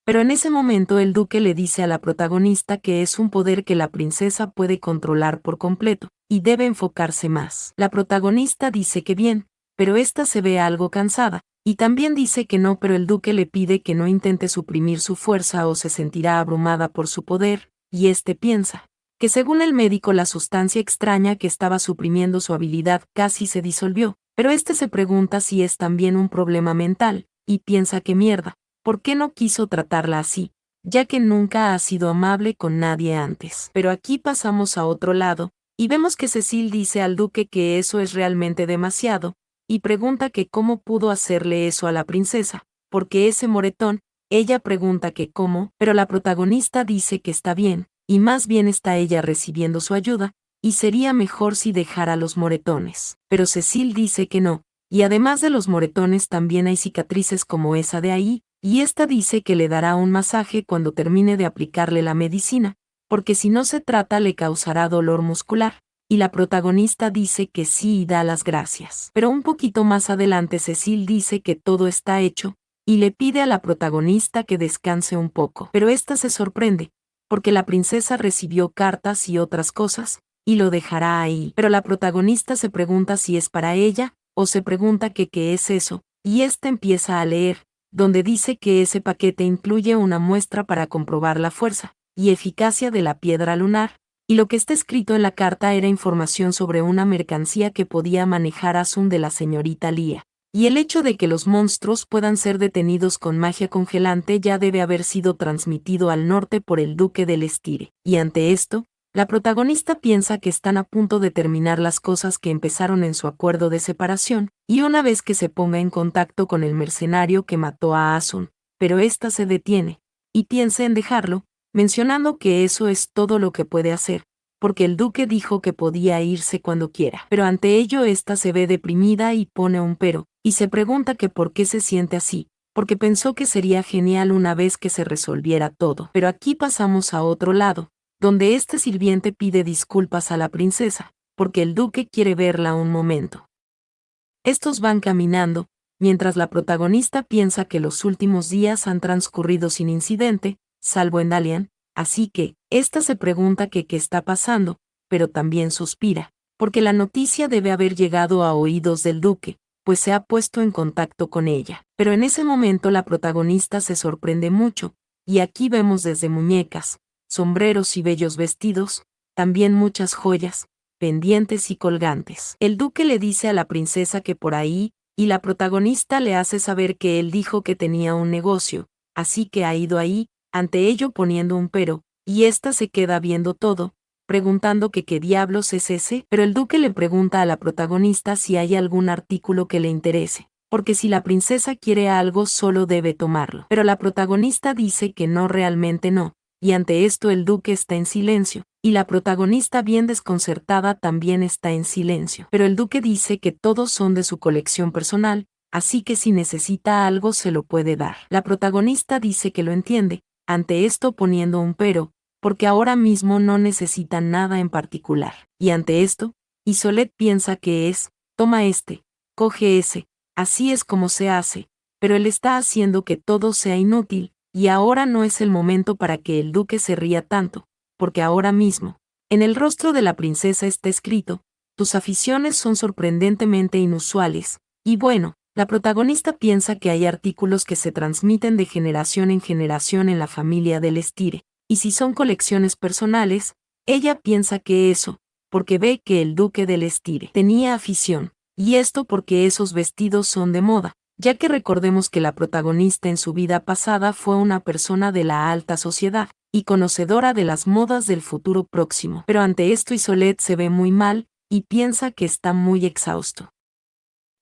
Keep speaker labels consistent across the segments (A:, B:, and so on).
A: Pero en ese momento el duque le dice a la protagonista que es un poder que la princesa puede controlar por completo, y debe enfocarse más. La protagonista dice que bien, pero esta se ve algo cansada, y también dice que no, pero el duque le pide que no intente suprimir su fuerza o se sentirá abrumada por su poder, y este piensa que según el médico la sustancia extraña que estaba suprimiendo su habilidad casi se disolvió, pero este se pregunta si es también un problema mental, y piensa que mierda, ¿por qué no quiso tratarla así? Ya que nunca ha sido amable con nadie antes. Pero aquí pasamos a otro lado, y vemos que Cecil dice al duque que eso es realmente demasiado, y pregunta que cómo pudo hacerle eso a la princesa, porque ese moretón, ella pregunta que cómo, pero la protagonista dice que está bien, y más bien está ella recibiendo su ayuda, y sería mejor si dejara los moretones. Pero Cecil dice que no, y además de los moretones también hay cicatrices como esa de ahí, y esta dice que le dará un masaje cuando termine de aplicarle la medicina, porque si no se trata le causará dolor muscular. Y la protagonista dice que sí y da las gracias. Pero un poquito más adelante Cecil dice que todo está hecho, y le pide a la protagonista que descanse un poco. Pero esta se sorprende, porque la princesa recibió cartas y otras cosas, y lo dejará ahí. Pero la protagonista se pregunta si es para ella, o se pregunta que qué es eso, y ésta empieza a leer, donde dice que ese paquete incluye una muestra para comprobar la fuerza y eficacia de la piedra lunar, y lo que está escrito en la carta era información sobre una mercancía que podía manejar Asun de la señorita Lia. Y el hecho de que los monstruos puedan ser detenidos con magia congelante ya debe haber sido transmitido al norte por el duque del Estire. Y ante esto, la protagonista piensa que están a punto de terminar las cosas que empezaron en su acuerdo de separación, y una vez que se ponga en contacto con el mercenario que mató a Asun, pero ésta se detiene, y piensa en dejarlo, mencionando que eso es todo lo que puede hacer, porque el duque dijo que podía irse cuando quiera. Pero ante ello ésta se ve deprimida y pone un pero, y se pregunta que por qué se siente así, porque pensó que sería genial una vez que se resolviera todo. Pero aquí pasamos a otro lado, donde este sirviente pide disculpas a la princesa, porque el duque quiere verla un momento. Estos van caminando, mientras la protagonista piensa que los últimos días han transcurrido sin incidente, salvo en Dalian, así que, ésta se pregunta que qué está pasando, pero también suspira, porque la noticia debe haber llegado a oídos del duque, pues se ha puesto en contacto con ella. Pero en ese momento la protagonista se sorprende mucho, y aquí vemos desde muñecas, sombreros y bellos vestidos, también muchas joyas, pendientes y colgantes. El duque le dice a la princesa que por ahí, y la protagonista le hace saber que él dijo que tenía un negocio, así que ha ido ahí, ante ello poniendo un pero, y ésta se queda viendo todo, preguntando que qué diablos es ese, pero el duque le pregunta a la protagonista si hay algún artículo que le interese, porque si la princesa quiere algo solo debe tomarlo. Pero la protagonista dice que no, realmente no, y ante esto el duque está en silencio, y la protagonista bien desconcertada también está en silencio. Pero el duque dice que todos son de su colección personal, así que si necesita algo se lo puede dar. La protagonista dice que lo entiende, ante esto poniendo un pero, porque ahora mismo no necesita nada en particular. Y ante esto, Isolet piensa que es, toma este, coge ese, así es como se hace, pero él está haciendo que todo sea inútil, y ahora no es el momento para que el duque se ría tanto, porque ahora mismo, en el rostro de la princesa está escrito, tus aficiones son sorprendentemente inusuales, y bueno, la protagonista piensa que hay artículos que se transmiten de generación en generación en la familia del Estire, y si son colecciones personales, ella piensa que eso, porque ve que el duque del Estire tenía afición, y esto porque esos vestidos son de moda, ya que recordemos que la protagonista en su vida pasada fue una persona de la alta sociedad, y conocedora de las modas del futuro próximo. Pero ante esto Isolet se ve muy mal, y piensa que está muy exhausto.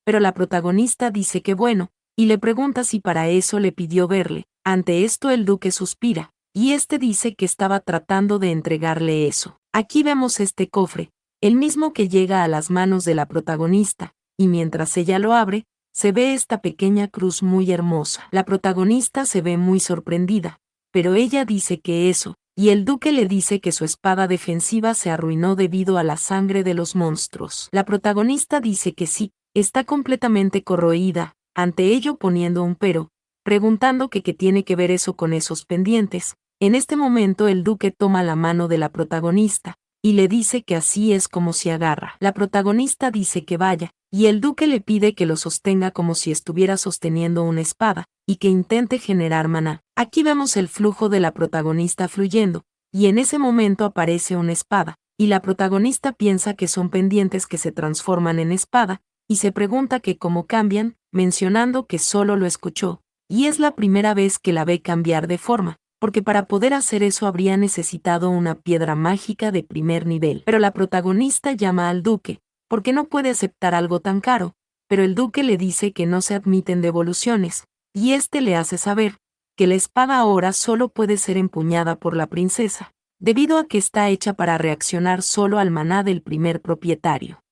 A: Pero la protagonista dice que bueno, y le pregunta si para eso le pidió verle. Ante esto el duque suspira, y este dice que estaba tratando de entregarle eso. Aquí vemos este cofre, el mismo que llega a las manos de la protagonista, y mientras ella lo abre, se ve esta pequeña cruz muy hermosa. La protagonista se ve muy sorprendida, pero ella dice que eso, y el duque le dice que su espada defensiva se arruinó debido a la sangre de los monstruos. La protagonista dice que sí, está completamente corroída, ante ello poniendo un pero, preguntando que qué tiene que ver eso con esos pendientes. En este momento el duque toma la mano de la protagonista y le dice que así es como se agarra. La protagonista dice que vaya, y el duque le pide que lo sostenga como si estuviera sosteniendo una espada, y que intente generar maná. Aquí vemos el flujo de la protagonista fluyendo, y en ese momento aparece una espada, y la protagonista piensa que son pendientes que se transforman en espada, y se pregunta que cómo cambian, mencionando que solo lo escuchó, y es la primera vez que la ve cambiar de forma, porque para poder hacer eso habría necesitado una piedra mágica de primer nivel. Pero la protagonista llama al duque, porque no puede aceptar algo tan caro, pero el duque le dice que no se admiten devoluciones, y este le hace saber que la espada ahora solo puede ser empuñada por la princesa, debido a que está hecha para reaccionar solo al maná del primer propietario.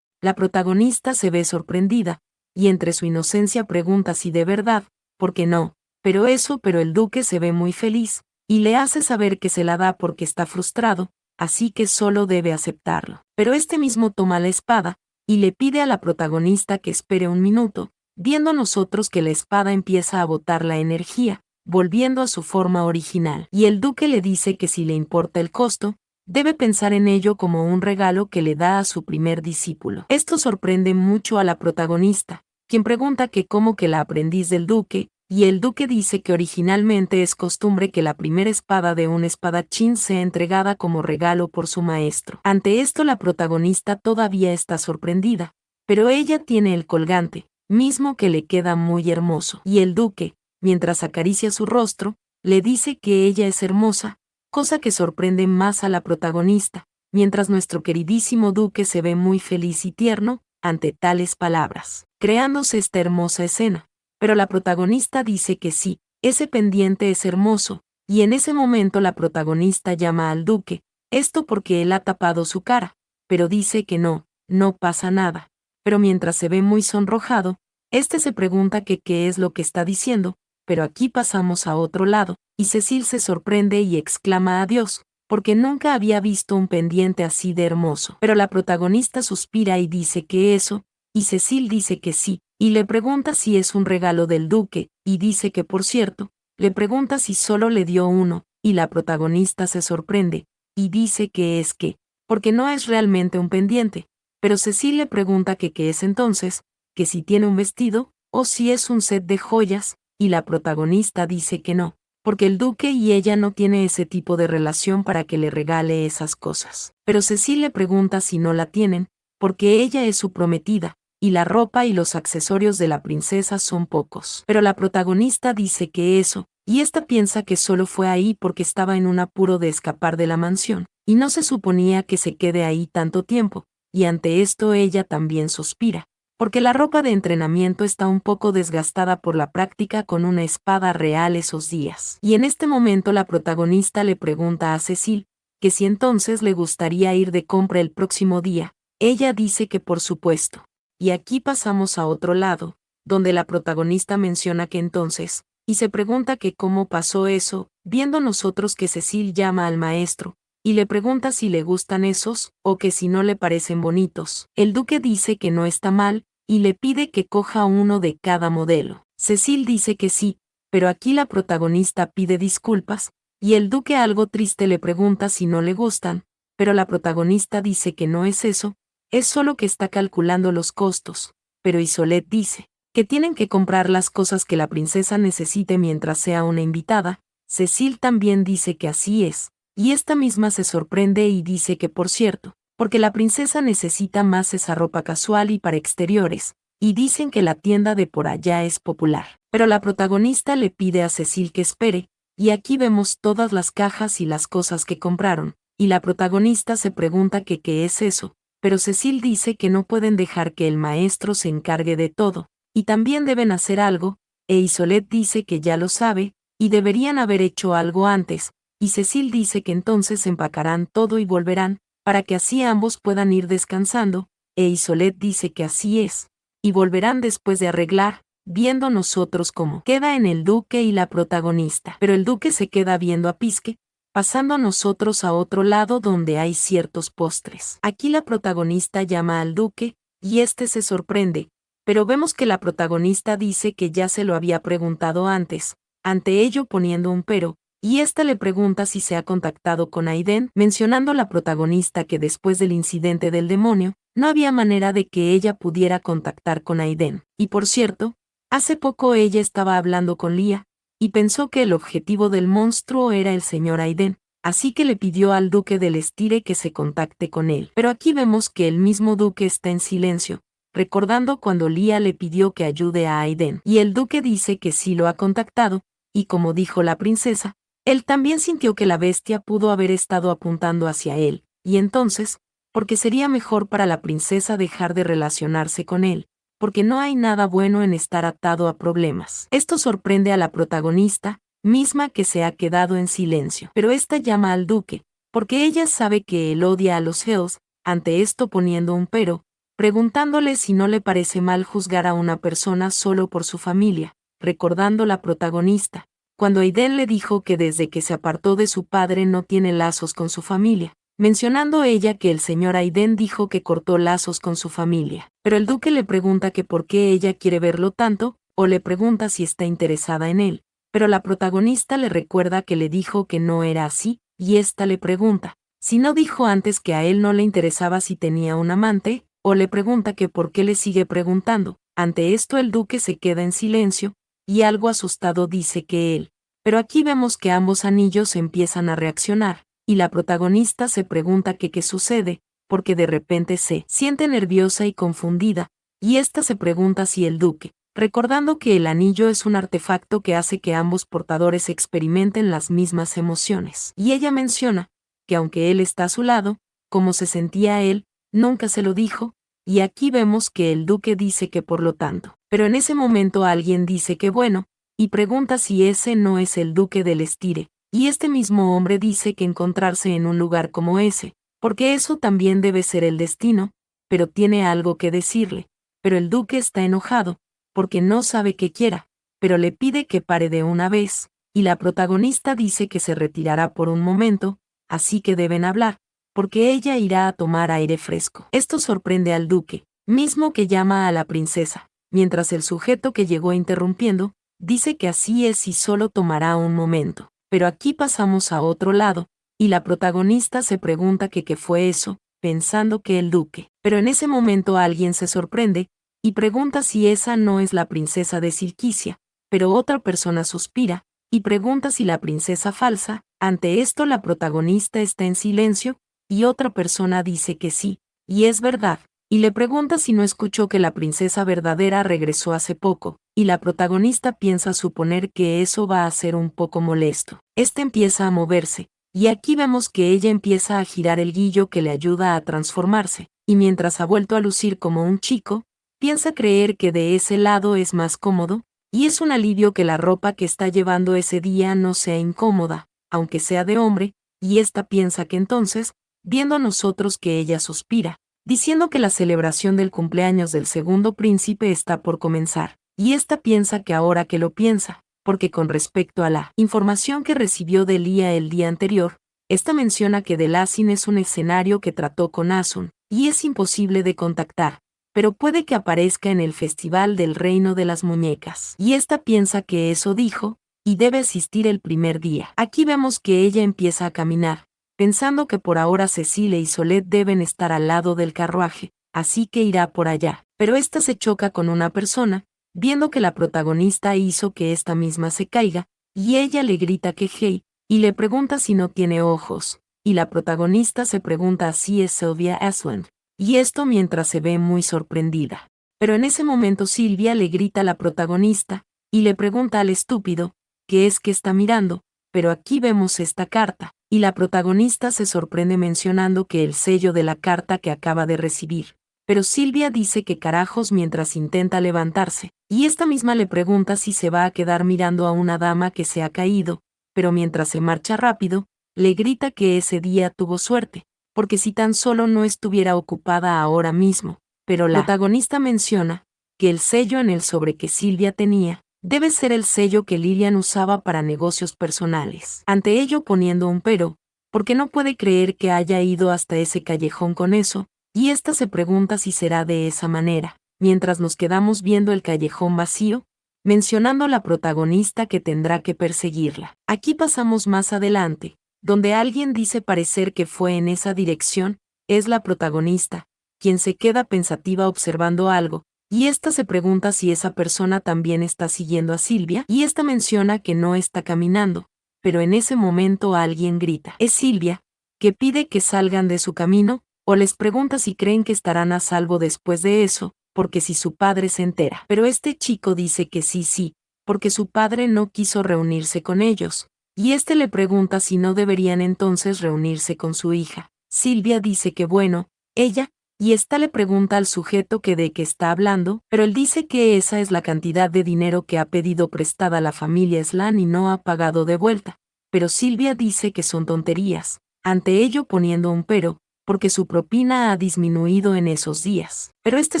A: La protagonista se ve sorprendida, y entre su inocencia pregunta si de verdad, ¿por qué no? Pero el duque se ve muy feliz, y le hace saber que se la da porque está frustrado, así que solo debe aceptarlo. Pero este mismo toma la espada, y le pide a la protagonista que espere un minuto, viendo nosotros que la espada empieza a botar la energía, volviendo a su forma original. Y el duque le dice que si le importa el costo, debe pensar en ello como un regalo que le da a su primer discípulo. Esto sorprende mucho a la protagonista, quien pregunta que cómo que la aprendiz del duque, y el duque dice que originalmente es costumbre que la primera espada de un espadachín sea entregada como regalo por su maestro. Ante esto la protagonista todavía está sorprendida, pero ella tiene el colgante, mismo que le queda muy hermoso, y el duque, mientras acaricia su rostro, le dice que ella es hermosa, cosa que sorprende más a la protagonista, mientras nuestro queridísimo duque se ve muy feliz y tierno ante tales palabras, creándose esta hermosa escena. Pero la protagonista dice que sí, ese pendiente es hermoso, y en ese momento la protagonista llama al duque, esto porque él ha tapado su cara, pero dice que no, no pasa nada. Pero mientras se ve muy sonrojado, este se pregunta que qué es lo que está diciendo, pero aquí pasamos a otro lado, y Cecil se sorprende y exclama adiós, porque nunca había visto un pendiente así de hermoso. Pero la protagonista suspira y dice que eso, y Cecil dice que sí, y le pregunta si es un regalo del duque, y dice que por cierto, le pregunta si solo le dio uno, y la protagonista se sorprende, y dice que es que, porque no es realmente un pendiente, pero Cecil le pregunta que qué es entonces, que si tiene un vestido, o si es un set de joyas, y la protagonista dice que no, porque el duque y ella no tiene ese tipo de relación para que le regale esas cosas. Pero Cecil le pregunta si no la tienen, porque ella es su prometida, y la ropa y los accesorios de la princesa son pocos. Pero la protagonista dice que eso, y esta piensa que solo fue ahí porque estaba en un apuro de escapar de la mansión, y no se suponía que se quede ahí tanto tiempo, y ante esto ella también suspira, porque la ropa de entrenamiento está un poco desgastada por la práctica con una espada real esos días. Y en este momento la protagonista le pregunta a Cecil, que si entonces le gustaría ir de compra el próximo día. Ella dice que por supuesto. Y aquí pasamos a otro lado, donde la protagonista menciona que entonces, y se pregunta que cómo pasó eso, viendo nosotros que Cecil llama al maestro, y le pregunta si le gustan esos, o que si no le parecen bonitos. El duque dice que no está mal, y le pide que coja uno de cada modelo. Cecil dice que sí, pero aquí la protagonista pide disculpas, y el duque algo triste le pregunta si no le gustan, pero la protagonista dice que no es eso, es solo que está calculando los costos, pero Isolette dice que tienen que comprar las cosas que la princesa necesite mientras sea una invitada. Cecil también dice que así es, y esta misma se sorprende y dice que por cierto, porque la princesa necesita más esa ropa casual y para exteriores, y dicen que la tienda de por allá es popular. Pero la protagonista le pide a Cecil que espere, y aquí vemos todas las cajas y las cosas que compraron, y la protagonista se pregunta que qué es eso, pero Cecil dice que no pueden dejar que el maestro se encargue de todo, y también deben hacer algo, e Isolette dice que ya lo sabe, y deberían haber hecho algo antes, y Cecil dice que entonces empacarán todo y volverán, para que así ambos puedan ir descansando, e Isolette dice que así es, y volverán después de arreglar, viendo nosotros cómo queda en el duque y la protagonista. Pero el duque se queda viendo a Pisque, pasando a nosotros a otro lado donde hay ciertos postres. Aquí la protagonista llama al duque, y este se sorprende, pero vemos que la protagonista dice que ya se lo había preguntado antes, ante ello poniendo un pero, y ésta le pregunta si se ha contactado con Aiden, mencionando la protagonista que después del incidente del demonio, no había manera de que ella pudiera contactar con Aiden. Y por cierto, hace poco ella estaba hablando con Lia, y pensó que el objetivo del monstruo era el señor Aiden, así que le pidió al duque del Estire que se contacte con él. Pero aquí vemos que el mismo duque está en silencio, recordando cuando Lia le pidió que ayude a Aiden. Y el duque dice que sí lo ha contactado, y como dijo la princesa, él también sintió que la bestia pudo haber estado apuntando hacia él, y entonces, porque sería mejor para la princesa dejar de relacionarse con él, porque no hay nada bueno en estar atado a problemas. Esto sorprende a la protagonista, misma que se ha quedado en silencio. Pero esta llama al duque, porque ella sabe que él odia a los Hells, ante esto poniendo un pero, preguntándole si no le parece mal juzgar a una persona solo por su familia, recordando la protagonista, cuando Aiden le dijo que desde que se apartó de su padre no tiene lazos con su familia, mencionando ella que el señor Aiden dijo que cortó lazos con su familia. Pero el duque le pregunta que por qué ella quiere verlo tanto, o le pregunta si está interesada en él, pero la protagonista le recuerda que le dijo que no era así, y ésta le pregunta si no dijo antes que a él no le interesaba si tenía un amante, o le pregunta que por qué le sigue preguntando. Ante esto el duque se queda en silencio, y algo asustado dice que él. Pero aquí vemos que ambos anillos empiezan a reaccionar, y la protagonista se pregunta que qué sucede, porque de repente se siente nerviosa y confundida, y ésta se pregunta si el duque, recordando que el anillo es un artefacto que hace que ambos portadores experimenten las mismas emociones. Y ella menciona que aunque él está a su lado, como se sentía él, nunca se lo dijo, y aquí vemos que el duque dice que por lo tanto. Pero en ese momento alguien dice que bueno, y pregunta si ese no es el duque del Estire, y este mismo hombre dice que encontrarse en un lugar como ese, porque eso también debe ser el destino, pero tiene algo que decirle, pero el duque está enojado, porque no sabe qué quiera, pero le pide que pare de una vez, y la protagonista dice que se retirará por un momento, así que deben hablar, porque ella irá a tomar aire fresco. Esto sorprende al duque, mismo que llama a la princesa, mientras el sujeto que llegó interrumpiendo, dice que así es y solo tomará un momento. Pero aquí pasamos a otro lado, y la protagonista se pregunta que qué fue eso, pensando que el duque. Pero en ese momento alguien se sorprende, y pregunta si esa no es la princesa de Silquicia, pero otra persona suspira, y pregunta si la princesa falsa. Ante esto la protagonista está en silencio, y otra persona dice que sí, y es verdad, y le pregunta si no escuchó que la princesa verdadera regresó hace poco, y la protagonista piensa suponer que eso va a ser un poco molesto. Este empieza a moverse, y aquí vemos que ella empieza a girar el guillo que le ayuda a transformarse, y mientras ha vuelto a lucir como un chico, piensa creer que de ese lado es más cómodo, y es un alivio que la ropa que está llevando ese día no sea incómoda, aunque sea de hombre, y esta piensa que entonces, viendo a nosotros que ella suspira, diciendo que la celebración del cumpleaños del segundo príncipe está por comenzar, y esta piensa que ahora que lo piensa, porque con respecto a la información que recibió de Lia el día anterior, esta menciona que Delasin es un escenario que trató con Asun, y es imposible de contactar, pero puede que aparezca en el Festival del Reino de las Muñecas. Y esta piensa que eso dijo, y debe asistir el primer día. Aquí vemos que ella empieza a caminar, pensando que por ahora Cecilia y Solet deben estar al lado del carruaje, así que irá por allá. Pero esta se choca con una persona, viendo que la protagonista hizo que esta misma se caiga, y ella le grita que hey, y le pregunta si no tiene ojos, y la protagonista se pregunta si es Sylvia Aslan, y esto mientras se ve muy sorprendida. Pero en ese momento Silvia le grita a la protagonista, y le pregunta al estúpido, qué es que está mirando, pero aquí vemos esta carta, y la protagonista se sorprende mencionando que el sello de la carta que acaba de recibir. Pero Silvia dice que carajos mientras intenta levantarse, y esta misma le pregunta si se va a quedar mirando a una dama que se ha caído, pero mientras se marcha rápido, le grita que ese día tuvo suerte, porque si tan solo no estuviera ocupada ahora mismo. Pero la protagonista menciona que el sello en el sobre que Silvia tenía debe ser el sello que Lilian usaba para negocios personales. Ante ello poniendo un pero, porque no puede creer que haya ido hasta ese callejón con eso, y ésta se pregunta si será de esa manera, mientras nos quedamos viendo el callejón vacío, mencionando a la protagonista que tendrá que perseguirla. Aquí pasamos más adelante, donde alguien dice parecer que fue en esa dirección, es la protagonista, quien se queda pensativa observando algo, y ésta se pregunta si esa persona también está siguiendo a Silvia, y ésta menciona que no está caminando, pero en ese momento alguien grita, es Silvia, que pide que salgan de su camino, o les pregunta si creen que estarán a salvo después de eso, porque si su padre se entera. Pero este chico dice que sí, porque su padre no quiso reunirse con ellos, y este le pregunta si no deberían entonces reunirse con su hija. Silvia dice que bueno, ella, y ésta le pregunta al sujeto que de qué está hablando, pero él dice que esa es la cantidad de dinero que ha pedido prestada la familia Slan y no ha pagado de vuelta. Pero Silvia dice que son tonterías, ante ello poniendo un pero, porque su propina ha disminuido en esos días. Pero este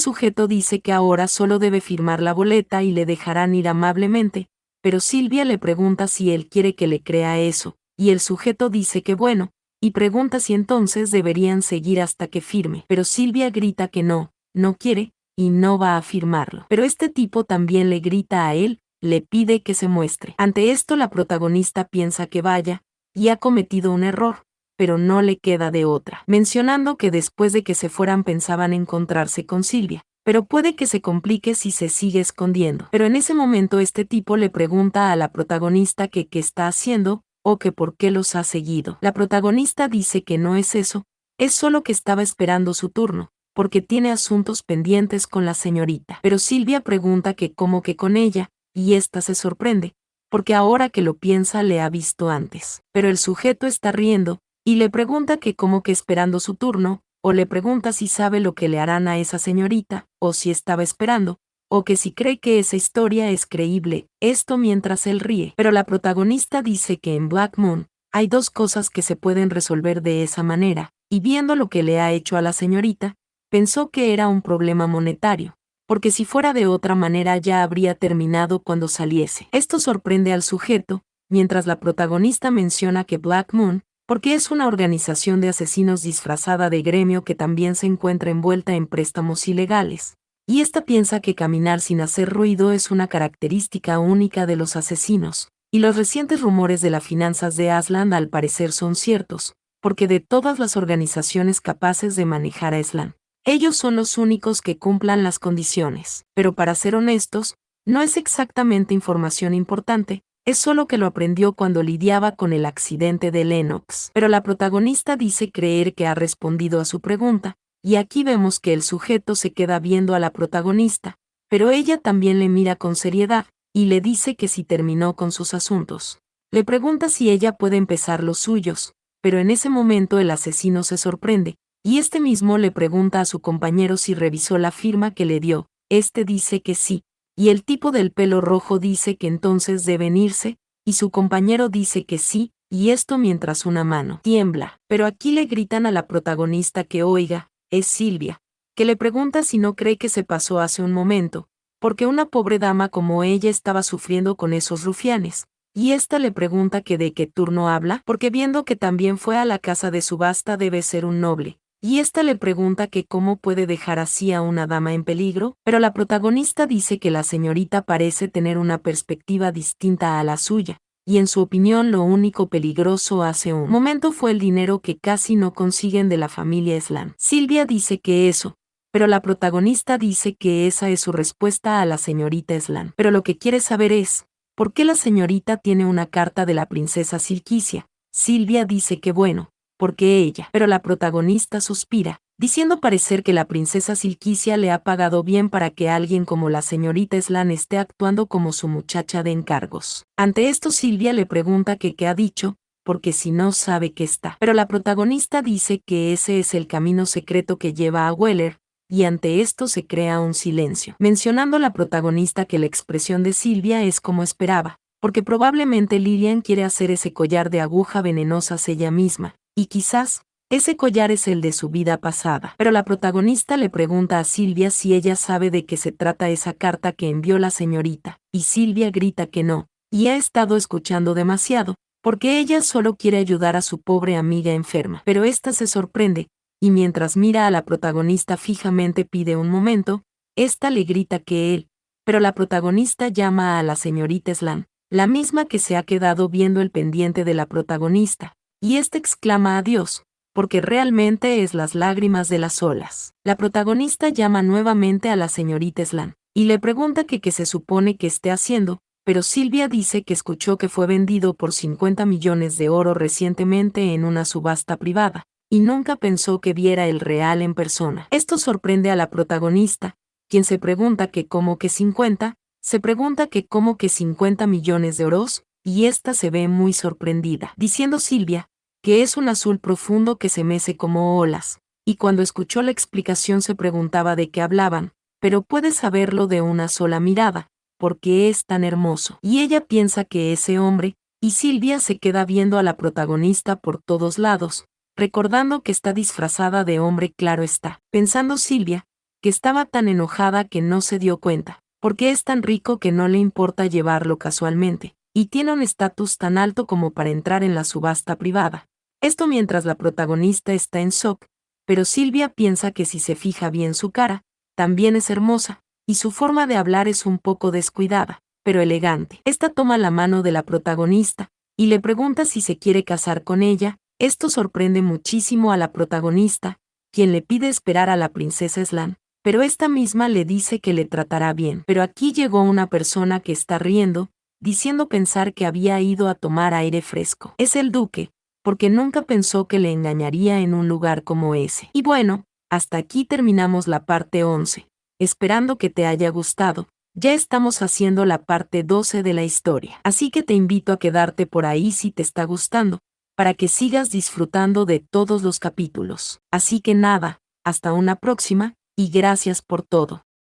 A: sujeto dice que ahora solo debe firmar la boleta y le dejarán ir amablemente, pero Silvia le pregunta si él quiere que le crea eso, y el sujeto dice que bueno, y pregunta si entonces deberían seguir hasta que firme. Pero Silvia grita que no quiere, y no va a firmarlo. Pero este tipo también le grita a él, le pide que se muestre. Ante esto la protagonista piensa que vaya, y ha cometido un error, pero no le queda de otra, mencionando que después de que se fueran pensaban encontrarse con Silvia, pero puede que se complique si se sigue escondiendo. Pero en ese momento este tipo le pregunta a la protagonista que qué está haciendo, o que por qué los ha seguido. La protagonista dice que no es eso, es solo que estaba esperando su turno, porque tiene asuntos pendientes con la señorita. Pero Silvia pregunta que cómo que con ella, y ésta se sorprende, porque ahora que lo piensa le ha visto antes. Pero el sujeto está riendo, y le pregunta que cómo que esperando su turno, o le pregunta si sabe lo que le harán a esa señorita, o si estaba esperando, o que si cree que esa historia es creíble, esto mientras él ríe. Pero la protagonista dice que en Black Moon hay dos cosas que se pueden resolver de esa manera, y viendo lo que le ha hecho a la señorita, pensó que era un problema monetario, porque si fuera de otra manera ya habría terminado cuando saliese. Esto sorprende al sujeto, mientras la protagonista menciona que Black Moon, porque es una organización de asesinos disfrazada de gremio que también se encuentra envuelta en préstamos ilegales. Y esta piensa que caminar sin hacer ruido es una característica única de los asesinos, y los recientes rumores de las finanzas de Aslan al parecer son ciertos, porque de todas las organizaciones capaces de manejar a Aslan, ellos son los únicos que cumplan las condiciones. Pero para ser honestos, no es exactamente información importante, es solo que lo aprendió cuando lidiaba con el accidente de Lennox. Pero la protagonista dice creer que ha respondido a su pregunta, y aquí vemos que el sujeto se queda viendo a la protagonista, pero ella también le mira con seriedad, y le dice que si terminó con sus asuntos. Le pregunta si ella puede empezar los suyos, pero en ese momento el asesino se sorprende, y este mismo le pregunta a su compañero si revisó la firma que le dio, este dice que sí, y el tipo del pelo rojo dice que entonces deben irse, y su compañero dice que sí, y esto mientras una mano tiembla. Pero aquí le gritan a la protagonista que oiga, es Silvia, que le pregunta si no cree que se pasó hace un momento, porque una pobre dama como ella estaba sufriendo con esos rufianes, y ésta le pregunta que de qué turno habla, porque viendo que también fue a la casa de subasta debe ser un noble, y ésta le pregunta que cómo puede dejar así a una dama en peligro, pero la protagonista dice que la señorita parece tener una perspectiva distinta a la suya, y en su opinión lo único peligroso hace un momento fue el dinero que casi no consiguen de la familia Slan. Silvia dice que eso, pero la protagonista dice que esa es su respuesta a la señorita Slan. Pero lo que quiere saber es, ¿por qué la señorita tiene una carta de la princesa Silquicia? Silvia dice que bueno, porque ella, pero la protagonista suspira, diciendo parecer que la princesa Silquicia le ha pagado bien para que alguien como la señorita Slan esté actuando como su muchacha de encargos. Ante esto Silvia le pregunta que qué ha dicho, porque si no sabe qué está. Pero la protagonista dice que ese es el camino secreto que lleva a Weller, y ante esto se crea un silencio, mencionando la protagonista que la expresión de Silvia es como esperaba, porque probablemente Lillian quiere hacer ese collar de aguja venenosas ella misma, y quizás ese collar es el de su vida pasada. Pero la protagonista le pregunta a Silvia si ella sabe de qué se trata esa carta que envió la señorita, y Silvia grita que no, y ha estado escuchando demasiado, porque ella solo quiere ayudar a su pobre amiga enferma. Pero ésta se sorprende, y mientras mira a la protagonista fijamente pide un momento, Esta le grita que él, pero la protagonista llama a la señorita Slan, la misma que se ha quedado viendo el pendiente de la protagonista, y ésta exclama adiós, porque realmente es las lágrimas de las olas. La protagonista llama nuevamente a la señorita Slan, y le pregunta que qué se supone que esté haciendo, pero Silvia dice que escuchó que fue vendido por 50 millones de oro recientemente en una subasta privada, y nunca pensó que viera el real en persona. Esto sorprende a la protagonista, quien se pregunta que cómo que 50, se pregunta que cómo que 50 millones de oros, y ésta se ve muy sorprendida, diciendo Silvia, que es un azul profundo que se mece como olas, y cuando escuchó la explicación se preguntaba de qué hablaban, pero puede saberlo de una sola mirada, porque es tan hermoso. Y ella piensa que ese hombre, y Silvia se queda viendo a la protagonista por todos lados, recordando que está disfrazada de hombre, claro está, pensando Silvia, que estaba tan enojada que no se dio cuenta, porque es tan rico que no le importa llevarlo casualmente, y tiene un estatus tan alto como para entrar en la subasta privada. Esto mientras la protagonista está en shock, pero Silvia piensa que si se fija bien su cara, también es hermosa, y su forma de hablar es un poco descuidada, pero elegante. Esta toma la mano de la protagonista, y le pregunta si se quiere casar con ella. Esto sorprende muchísimo a la protagonista, quien le pide esperar a la princesa Slan, pero esta misma le dice que le tratará bien. Pero aquí llegó una persona que está riendo, diciendo pensar que había ido a tomar aire fresco. Es el duque, porque nunca pensó que le engañaría en un lugar como ese. Y bueno, hasta aquí terminamos la parte 11. Esperando que te haya gustado, ya estamos haciendo la parte 12 de la historia. Así que te invito a quedarte por ahí si te está gustando, para que sigas disfrutando de todos los capítulos. Así que nada, hasta una próxima, y gracias por todo.